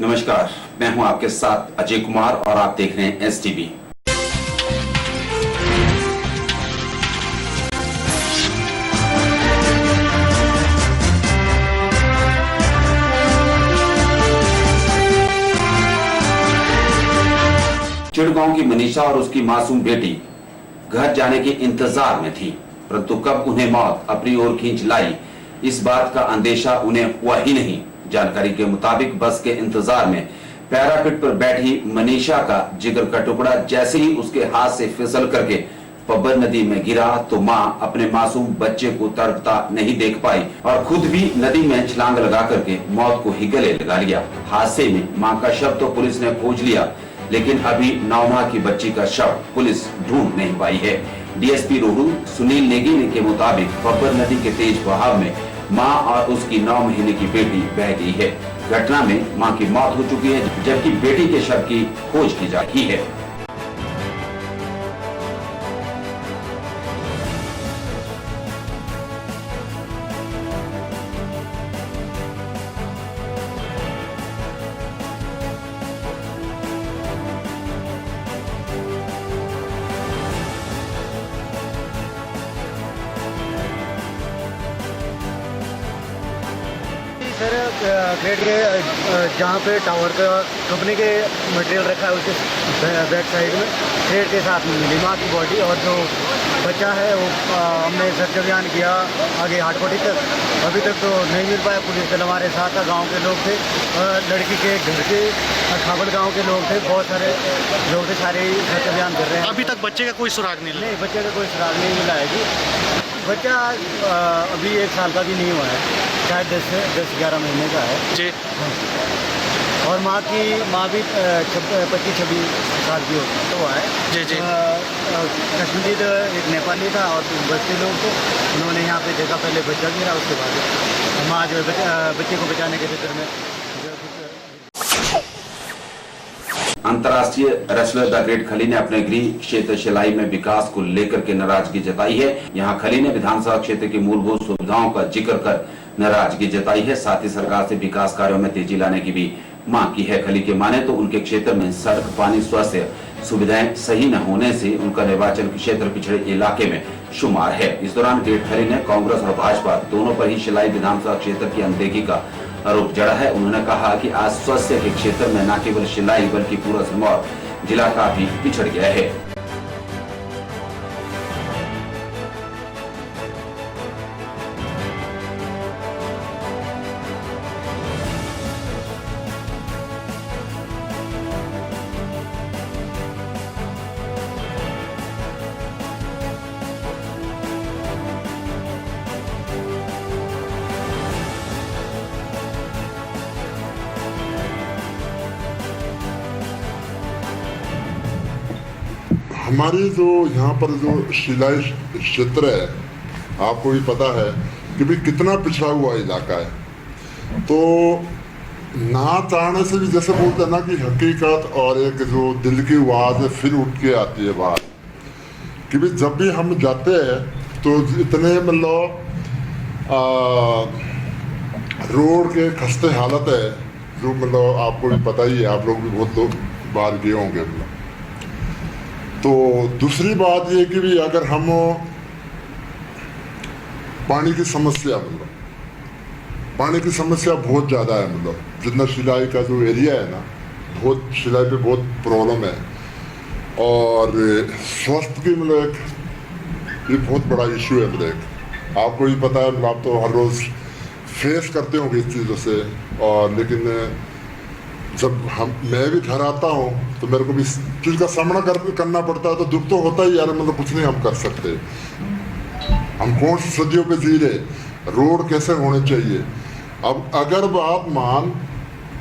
नमस्कार, मैं हूं आपके साथ अजय कुमार और आप देख रहे हैं STV। चिड़गांव की मनीषा और उसकी मासूम बेटी घर जाने के इंतजार में थी, परंतु कब उन्हें मौत अपनी ओर खींच लाई, इस बात का अंदेशा उन्हें हुआ ही नहीं। जानकारी के मुताबिक बस के इंतजार में पैरापेट पर बैठी मनीषा का जिगर का टुकड़ा जैसे ही उसके हाथ से फिसल करके पब्बर नदी में गिरा तो मां अपने मासूम बच्चे को तड़पता नहीं देख पाई और खुद भी नदी में छलांग लगा करके मौत को ही गले लगा लिया। हादसे में मां का शव तो पुलिस ने खोज लिया, लेकिन अभी 9 माह की बच्ची का शव पुलिस ढूंढ नहीं पाई है। DSP रोहू सुनील नेगी के मुताबिक पब्बर नदी के तेज बहाव में मां और उसकी 9 महीने की बेटी बह गई है। घटना में मां की मौत हो चुकी है, जबकि बेटी के शव की खोज की जा रही है। सर ग्रेड के जहाँ पे टावर का कंपनी के मटेरियल रखा है उसके बैक साइड में ग्रेड के साथ में मिली माँ की बॉडी, और जो बच्चा है वो हमने सर्च अभियान किया आगे हाटकोटी तक, अभी तक तो नहीं मिल पाया। पुलिस दल हमारे साथ था, गांव के लोग थे, लड़की के घर के खाबड़ गांव के लोग थे, बहुत सारे लोग थे, सारे सर्च अभियान कर रहे हैं। अभी तक बच्चे का कोई सुराग नहीं बच्चे का कोई सुराग नहीं मिला है जी। बच्चा अभी 1 साल का भी नहीं हुआ है, शायद 10-11 महीने का है जी। और माँ भी 25-26 साल की हुआ है जी जी। कश्मीरी तो एक नेपाली था और बच्चे लोग थे, उन्होंने यहाँ पे देखा, पहले बच्चा गिरा, उसके बाद माँ जो बच्चे को बचाने के चक्कर में। अंतर्राष्ट्रीय रेसलर द ग्रेट खली ने अपने गृह क्षेत्र शिलाई में विकास को लेकर के नाराजगी जताई है। यहाँ खली ने विधानसभा क्षेत्र की मूलभूत सुविधाओं का जिक्र कर नाराजगी जताई है, साथ ही सरकार से विकास कार्यों में तेजी लाने की भी मांग की है। खली के माने तो उनके क्षेत्र में सड़क, पानी, स्वास्थ्य सुविधाएं सही न होने से उनका निर्वाचन क्षेत्र पिछड़े इलाके में शुमार है। इस दौरान ग्रेट खली ने कांग्रेस और भाजपा दोनों पर ही शिलाई विधानसभा क्षेत्र की अनदेखी का आरोप जड़ा है। उन्होंने कहा कि आज स्वास्थ्य के क्षेत्र में न केवल शिलाई बल्कि पूरा सिरमौर जिला काफी पिछड़ गया है। हमारी जो यहाँ पर जो शिलाई क्षेत्र है, आपको भी पता है कि भाई कितना पिछड़ा हुआ इलाका है। तो ना चाहने से भी जैसे बोलते हैं ना कि हकीकत और एक जो दिल की आवाज़ फिर उठ के आती है बात कि भाई जब भी हम जाते हैं तो इतने मतलब रोड के खस्ते हालत है जो मतलब आपको भी पता ही है, आप लोग भी बहुत लोग बाहर गए होंगे। तो दूसरी बात ये कि भी अगर हम पानी की समस्या मतलब पानी की समस्या बहुत ज़्यादा है, मतलब जितना शिलाई का जो एरिया है ना, बहुत शिलाई पे बहुत प्रॉब्लम है। और स्वास्थ्य की मतलब एक ये बहुत बड़ा इशू है। मतलब एक आपको भी पता है, आप तो हर रोज़ फेस करते होंगे इस चीज़ों से। और लेकिन जब मैं भी घर आता हूँ तो मेरे को भी इस चीज़ का सामना करना पड़ता है, तो दुख तो होता ही यार, मतलब कुछ नहीं हम कर सकते। हम कौन सी सदियों पे जी रहे, रोड कैसे होने चाहिए। अब अगर बात मान,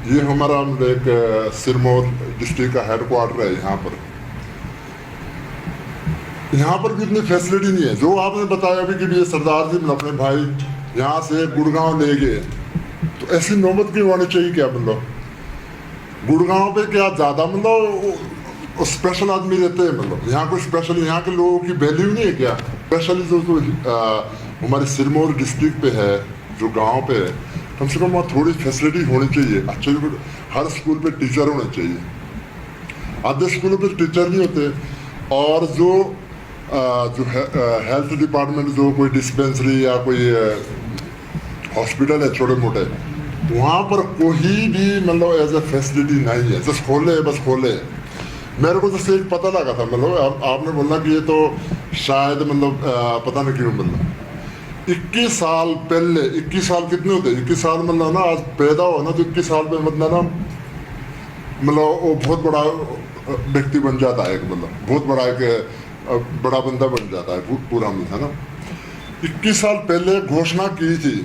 ये हमारा एक सिरमौर डिस्ट्रिक्ट का हेडक्वार्टर है, यहाँ पर भी इतनी फैसिलिटी नहीं है। जो आपने बताया अभी कि ये सरदार जी अपने भाई यहाँ से गुड़गांव ले गए, तो ऐसी नौबत क्यों होनी चाहिए क्या? मतलब गुड़गांव पे क्या ज़्यादा मतलब स्पेशल आदमी रहते हैं, मतलब यहाँ कोई स्पेशल, यहाँ के लोगों की वैल्यू नहीं है क्या? स्पेशली जो हमारे सिरमौर डिस्ट्रिक्ट पे है, जो गांव पे है, कम से कम वहाँ थोड़ी फैसिलिटी होनी चाहिए। अच्छे हर स्कूल पे टीचर होने चाहिए। आधे स्कूलों पे टीचर नहीं होते, और जो है हेल्थ डिपार्टमेंट, जो कोई डिस्पेंसरी या कोई हॉस्पिटल है छोटे मोटे, वहाँ पर कोई भी मतलब एज ए फैसिलिटी नहीं है। जस्ट खोले, बस खोले। मेरे को जैसे एक पता लगा था, मतलब आपने बोला कि ये तो शायद मतलब पता नहीं क्यों, मतलब 21 साल पहले, 21 साल कितने होते, 21 साल मतलब ना आज पैदा हो ना, तो 21 साल में मतलब ना वो बहुत बड़ा व्यक्ति बन जाता है, मतलब बहुत बड़ा एक बड़ा बंदा बन जाता है पूरा, मतलब है ना। 21 साल पहले घोषणा की थी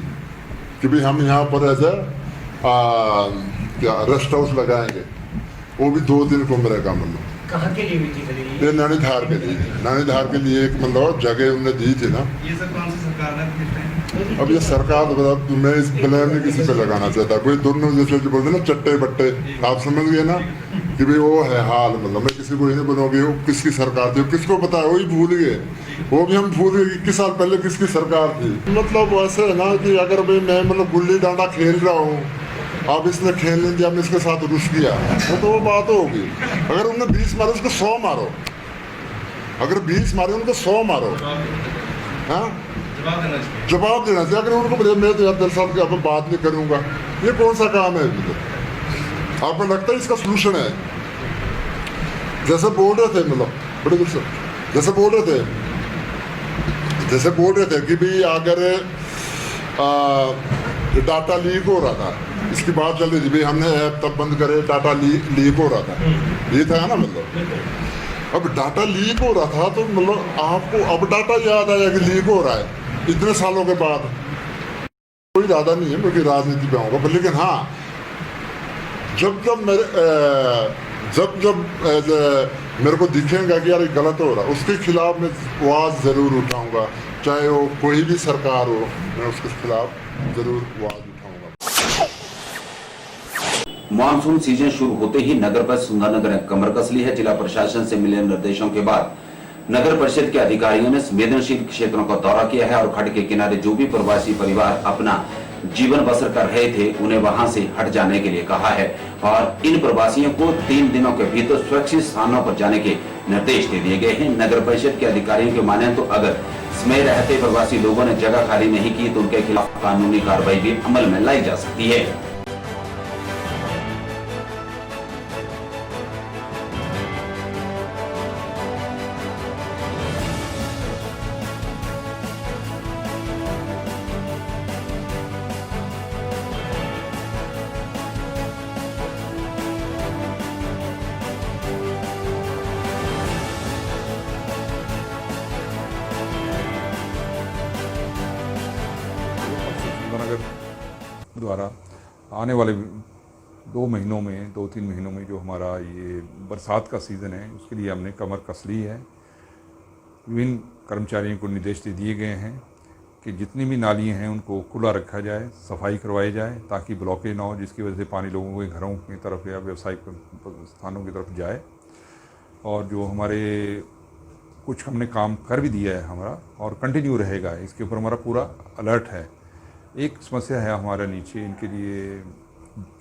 कि भाई हम यहाँ पर ऐसे क्या रेस्ट हाउस लगाएंगे, वो भी 2 दिन को मेरे का, मतलब कहाँ के लिए हुई थी फिर ये नैनीधार के लिए, नैनीधार के लिए एक मतलब जगह उन्होंने दी थी ना। ये सब कौन सी सरकार है? अब ये सरकार, मैं इस ब्लेम नहीं किसी पे लगाना चाहता, कोई दोनों जैसे जो बोलते ना चट्टे बट्टे, आप समझ गए ना कि भाई वो है हाल, मतलब मैं किसी को ही नहीं बनोगे वो किसकी सरकार थी, किसको पता है, वही भूल गए, वो भी हम भूल गए 21 साल पहले किसकी सरकार थी। मतलब ऐसे है ना कि अगर भाई मैं मतलब गुल्ली डंडा खेल रहा हूँ, अब इसने खेलने दिया, मैं इसके साथ रुस गया, तो वो बात होगी। अगर उन्होंने 20 मारे उसको 100 मारो, अगर 20 मारे उनको 100 मारो, हाँ जवाब देना चाहिए। अगर उनको बोले मैं तो यार 10 साल की आपको बात नहीं करूंगा, ये कौन सा काम है? आपको लगता है इसका सोल्यूशन है? जैसे बोल रहे थे, मतलब बड़े दिल से जैसे बोल रहे थे कि भाई अगर डाटा लीक हो रहा था, इसकी बात चल रही थी भाई हमने ऐप तब बंद करे, डाटा लीक हो रहा था, ये था ना। मतलब अब डाटा लीक हो रहा था तो मतलब आपको अब डाटा याद आया कि लीक हो रहा है इतने सालों के बाद? कोई इरादा नहीं है क्योंकि राजनीति पे होगा, लेकिन हाँ जब मेरे को दिखेगा कि यार ये गलत हो रहा है, उसके खिलाफ मैं आवाज़ ज़रूर उठाऊंगा, चाहे वो कोई भी सरकार हो, मैं उसके खिलाफ ज़रूर आवाज़ उठाऊंगा। मानसून सीजन शुरू होते ही नगर परिषद सुंदरनगर ने कमर कस ली है। जिला प्रशासन से मिले निर्देशों के बाद नगर परिषद के अधिकारियों ने संवेदनशील क्षेत्रों का दौरा किया है और खड्ड के किनारे जो भी प्रवासी परिवार अपना जीवन बसर कर रहे थे उन्हें वहां से हट जाने के लिए कहा है और इन प्रवासियों को 3 दिनों के भीतर सुरक्षित स्थानों पर जाने के निर्देश दे दिए गए हैं। नगर परिषद के अधिकारियों के माने तो अगर इसमें रहते प्रवासी लोगों ने जगह खाली नहीं की तो उनके खिलाफ कानूनी कार्रवाई भी अमल में लाई जा सकती है। सुंदरनगर द्वारा आने वाले 2-3 महीनों में जो हमारा ये बरसात का सीज़न है उसके लिए हमने कमर कस ली है। विभिन्न कर्मचारियों को निर्देश दे दिए गए हैं कि जितनी भी नालियाँ हैं उनको खुला रखा जाए, सफाई करवाई जाए ताकि ब्लॉकेज ना हो जिसकी वजह से पानी लोगों के घरों की तरफ या व्यावसायिक स्थानों की तरफ जाए। और जो हमारे कुछ हमने काम कर भी दिया है हमारा और कंटिन्यू रहेगा, इसके ऊपर हमारा पूरा अलर्ट है। एक समस्या है हमारे नीचे इनके लिए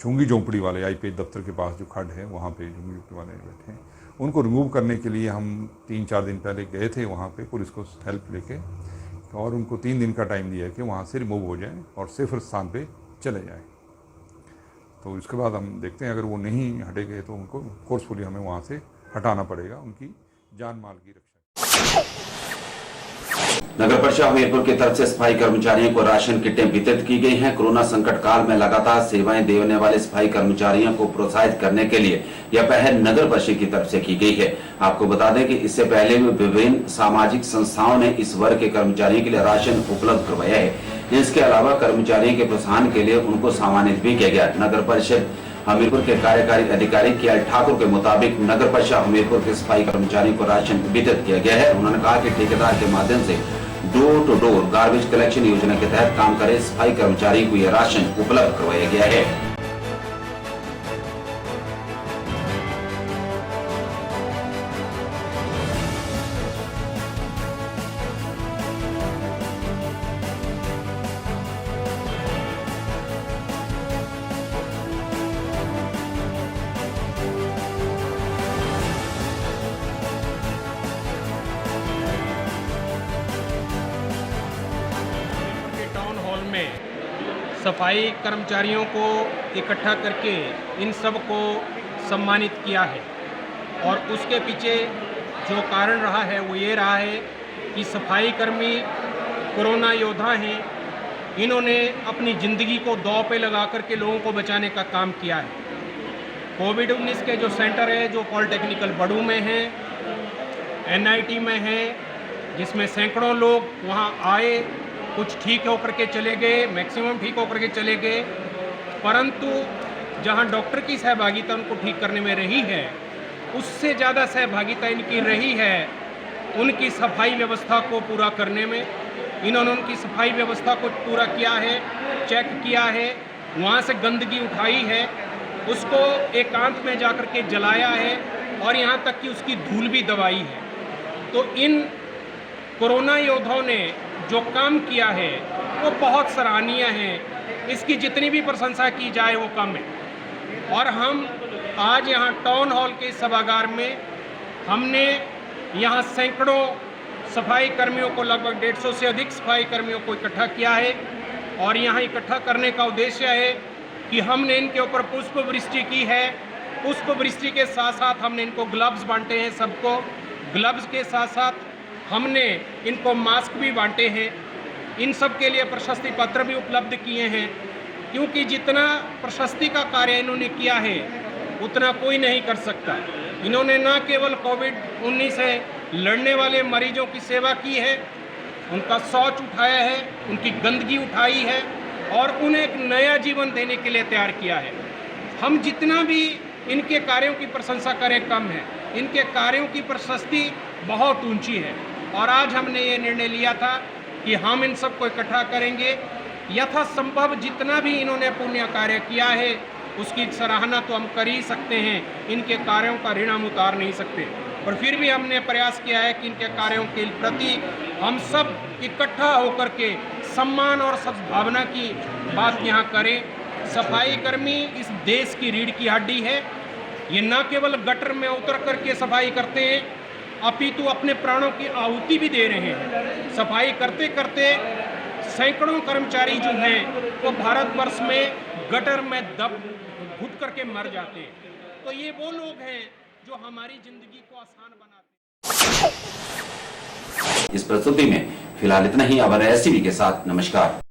झुंगी झोंपड़ी वाले IPH दफ्तर के पास जो खड्ड है वहाँ पे झुंगी झोंपड़ी वाले बैठे हैं, उनको रिमूव करने के लिए हम 3-4 दिन पहले गए थे वहाँ पे पुलिस को हेल्प लेके और उनको 3 दिन का टाइम दिया है कि वहाँ से रिमूव हो जाएं और सेफर स्थान पे चले जाएं। तो इसके बाद हम देखते हैं अगर वो नहीं हटेंगे तो उनको फोर्सफुली हमें वहाँ से हटाना पड़ेगा, उनकी जान माल की रक्षा। नगर परिषद हमीरपुर की तरफ से सफाई कर्मचारियों को राशन किटें वितरित की गई हैं। कोरोना संकट काल में लगातार सेवाएं देने वाले सफाई कर्मचारियों को प्रोत्साहित करने के लिए यह पहल नगर परिषद की तरफ से की गई है। आपको बता दें कि इससे पहले भी विभिन्न सामाजिक संस्थाओं ने इस वर्ग के कर्मचारियों के लिए राशन उपलब्ध करवाया है। इसके अलावा कर्मचारियों के प्रोत्साहन के लिए उनको सम्मानित भी किया गया। नगर परिषद हमीरपुर के कार्यकारी अधिकारी KL ठाकुर के मुताबिक नगर परिषद हमीरपुर के सफाई कर्मचारियों को राशन वितरित किया गया है। उन्होंने कहा कि ठेकेदार के माध्यम से door to door garbage collection योजना के तहत काम करे सफाई कर्मचारियों को यह राशन उपलब्ध करवाया गया है। सफाई कर्मचारियों को इकट्ठा करके इन सब को सम्मानित किया है। और उसके पीछे जो कारण रहा है वो ये रहा है कि सफाई कर्मी कोरोना योद्धा हैं। इन्होंने अपनी ज़िंदगी को दांव पे लगा करके लोगों को बचाने का काम किया है। कोविड-19 के जो सेंटर है जो पॉलिटेक्निकल बड़ू में हैं, NIT में हैं, जिसमें सैकड़ों लोग वहाँ आए, कुछ ठीक होकर के चले गए, मैक्सिमम ठीक होकर के चले गए, परंतु जहाँ डॉक्टर की सहभागिता उनको ठीक करने में रही है, उससे ज़्यादा सहभागिता इनकी रही है उनकी सफाई व्यवस्था को पूरा करने में। इन्होंने उनकी सफाई व्यवस्था को पूरा किया है, चेक किया है, वहाँ से गंदगी उठाई है, उसको एकांत में जाकर के जलाया है और यहाँ तक कि उसकी धूल भी दबाई है। तो इन कोरोना योद्धाओं ने जो काम किया है वो बहुत सराहनीय है। इसकी जितनी भी प्रशंसा की जाए वो कम है। और हम आज यहाँ टाउन हॉल के सभागार में हमने यहाँ सैकड़ों सफाई कर्मियों को, लगभग 150 से अधिक सफाई कर्मियों को इकट्ठा किया है। और यहाँ इकट्ठा करने का उद्देश्य है कि हमने इनके ऊपर पुष्प वृष्टि की है। पुष्प वृष्टि के साथ साथ हमने इनको ग्लव्स बांटे हैं सबको। ग्लव्स के साथ साथ हमने इनको मास्क भी बांटे हैं। इन सब के लिए प्रशस्ति पत्र भी उपलब्ध किए हैं, क्योंकि जितना प्रशस्ति का कार्य इन्होंने किया है उतना कोई नहीं कर सकता। इन्होंने न केवल कोविड-19 से लड़ने वाले मरीजों की सेवा की है, उनका शौच उठाया है, उनकी गंदगी उठाई है और उन्हें एक नया जीवन देने के लिए तैयार किया है। हम जितना भी इनके कार्यों की प्रशंसा करें कम है। इनके कार्यों की प्रशस्ति बहुत ऊंची है। और आज हमने ये निर्णय लिया था कि हम इन सबको इकट्ठा करेंगे। यथासंभव जितना भी इन्होंने पुण्य कार्य किया है उसकी सराहना तो हम कर ही सकते हैं, इनके कार्यों का ऋण हम उतार नहीं सकते। और फिर भी हमने प्रयास किया है कि इनके कार्यों के प्रति हम सब इकट्ठा होकर के सम्मान और सद्भावना की बात यहाँ करें। सफाई कर्मी इस देश की रीढ़ की हड्डी है। ये न केवल गटर में उतर करके सफाई करते हैं, अपितु अपने प्राणों की आहुति भी दे रहे हैं। सफाई करते करते सैकड़ों कर्मचारी जो हैं वो भारतवर्ष में गटर में दब घुट करके मर जाते हैं। तो ये वो लोग हैं जो हमारी जिंदगी को आसान बनाते हैं। इस प्रस्तुति में फिलहाल इतना ही। अब RSTV के साथ नमस्कार।